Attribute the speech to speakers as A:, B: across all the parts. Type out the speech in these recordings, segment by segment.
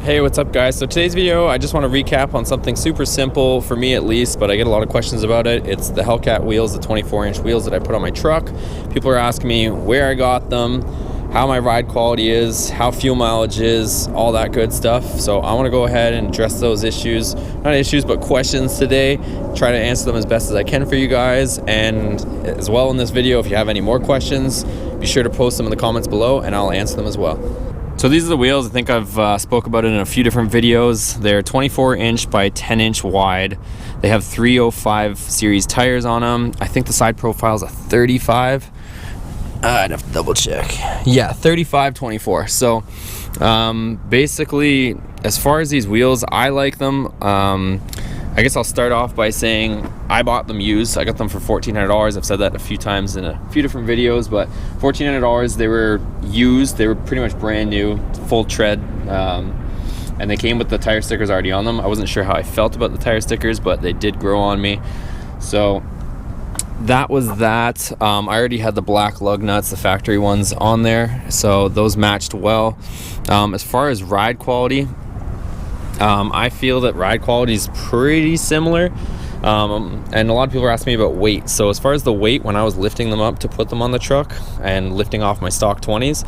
A: Hey, what's up guys? So today's video, I just want to recap on something super simple for me at least, but I get a lot of questions about it. It's the Hellcat wheels, the 24-inch wheels that I put on my truck. People are asking me where I got them, how my ride quality is, how fuel mileage is, all that good stuff. So I want to go ahead and address those issues, not issues, but questions today, try to answer them as best as I can for you guys. And as well in this video, if you have any more questions, be sure to post them in the comments below and I'll answer them as well. So these are the wheels. I think I've spoke about it in a few different videos. They're 24-inch by 10-inch wide. They have 305 series tires on them. I think the side profile is a 35. I'd have to double check. Yeah, 35/24. So basically, as far as these wheels, I like them. I guess I'll start off by saying I bought them used. I got them for $1,400. I've said that a few times in a few different videos, but $1,400. They were used. They were pretty much brand new, full tread, and they came with the tire stickers already on them. I wasn't sure how I felt about the tire stickers, but they did grow on me. So that was that. I already had the black lug nuts, the factory ones, on there, so those matched well. As far as ride quality, I feel that ride quality is pretty similar, and a lot of people are asking me about weight. So as far as the weight, when I was lifting them up to put them on the truck and lifting off my stock 20s,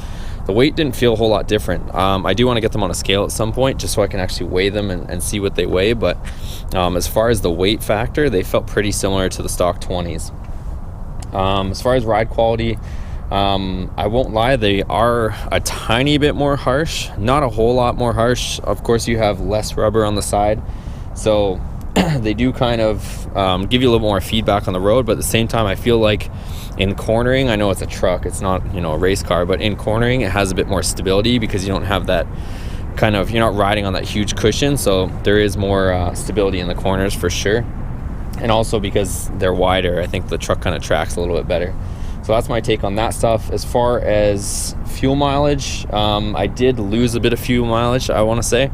A: the weight didn't feel a whole lot different. I do want to get them on a scale at some point just so I can actually weigh them and see what they weigh, but as far as the weight factor, they felt pretty similar to the stock 20s. As far as ride quality, I won't lie, they are a tiny bit more harsh, not a whole lot more harsh. Of course, you have less rubber on the side, so they do kind of give you a little more feedback on the road, but at the same time, I feel like in cornering, I know it's a truck, it's not, you know, a race car, but in cornering, it has a bit more stability because you don't have that kind of, you're not riding on that huge cushion, so there is more stability in the corners for sure. And also because they're wider, I think the truck kind of tracks a little bit better. So that's my take on that stuff. As far as fuel mileage, I did lose a bit of fuel mileage, I want to say.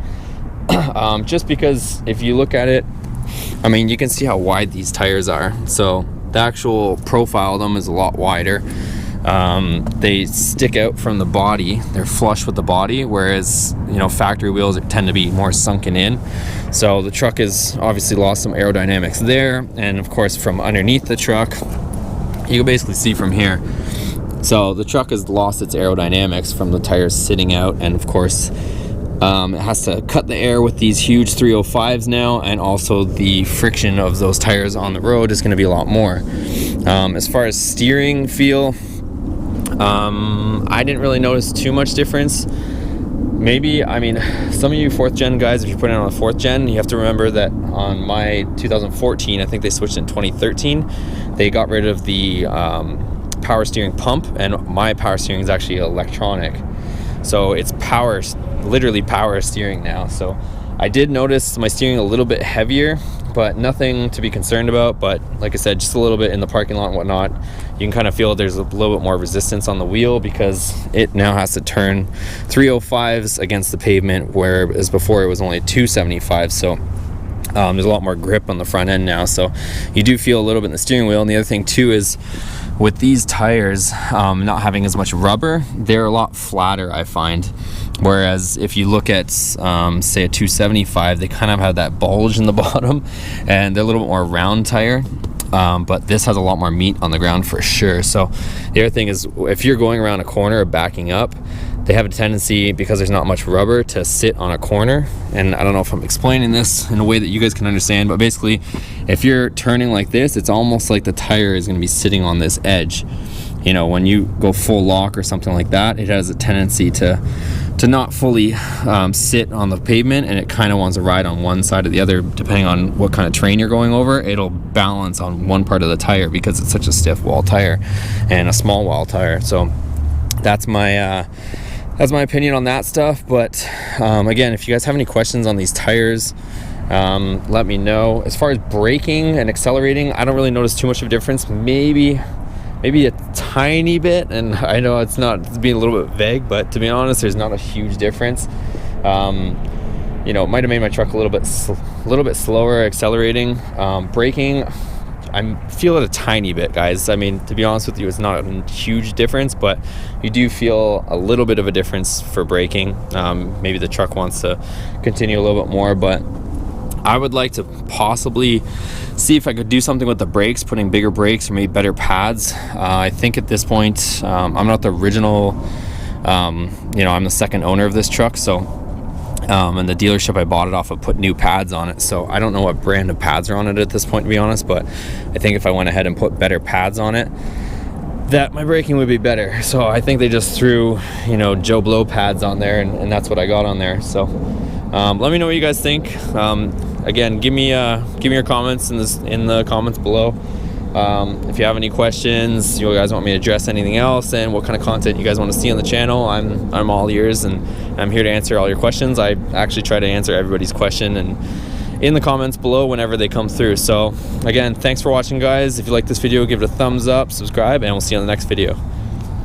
A: Just because if you look at it, I mean, you can see how wide these tires are. So the actual profile of them is a lot wider. They stick out from the body, they're flush with the body, whereas, you know, factory wheels tend to be more sunken in. So the truck has obviously lost some aerodynamics there, and of course from underneath the truck, you can basically see from here. So the truck has lost its aerodynamics from the tires sitting out, and of course it has to cut the air with these huge 305s now, and also the friction of those tires on the road is going to be a lot more. As far as steering feel, I didn't really notice too much difference. Maybe, I mean, some of you 4th gen guys, if you put it on a 4th gen, you have to remember that on my 2014, I think they switched in 2013, they got rid of the power steering pump, and my power steering is actually electronic. So it's power, literally power steering now. So I did notice my steering a little bit heavier, but nothing to be concerned about. But like I said, just a little bit in the parking lot and whatnot, you can kind of feel there's a little bit more resistance on the wheel because it now has to turn 305s against the pavement, whereas before it was only 275. So there's a lot more grip on the front end now. So you do feel a little bit in the steering wheel. And the other thing too is with these tires not having as much rubber, they're a lot flatter, I find. Whereas if you look at say a 275, they kind of have that bulge in the bottom, and they're a little bit more round tire. But this has a lot more meat on the ground for sure. So the other thing is, if you're going around a corner or backing up, they have a tendency, because there's not much rubber, to sit on a corner. And I don't know if I'm explaining this in a way that you guys can understand, but basically if you're turning like this, it's almost like the tire is going to be sitting on this edge. You know, when you go full lock or something like that, it has a tendency to not fully sit on the pavement, and it kind of wants to ride on one side or the other depending on what kind of terrain you're going over. It'll balance on one part of the tire because it's such a stiff wall tire and a small wall tire. So that's my opinion on that stuff. But again, if you guys have any questions on these tires, let me know. As far as braking and accelerating, I don't really notice too much of a difference. Maybe a tiny bit, and I know it's being a little bit vague, but to be honest, there's not a huge difference. You know, it might have made my truck a little bit slower accelerating. Braking, I feel it a tiny bit, guys. I mean, to be honest with you, it's not a huge difference, but you do feel a little bit of a difference for braking. Maybe the truck wants to continue a little bit more, but I would like to possibly see if I could do something with the brakes, putting bigger brakes or maybe better pads. I think at this point, I'm not the original, you know, I'm the second owner of this truck, so and the dealership I bought it off of put new pads on it, so I don't know what brand of pads are on it at this point, to be honest, but I think if I went ahead and put better pads on it, that my braking would be better. So I think they just threw, you know, Joe Blow pads on there, and that's what I got on there. So let me know what you guys think. Again, give me your comments in the comments below. If you have any questions, you guys want me to address anything else, and what kind of content you guys want to see on the channel, I'm all ears, and I'm here to answer all your questions. I actually try to answer everybody's question and in the comments below whenever they come through. So again, thanks for watching, guys. If you like this video, give it a thumbs up, subscribe, and we'll see you on the next video.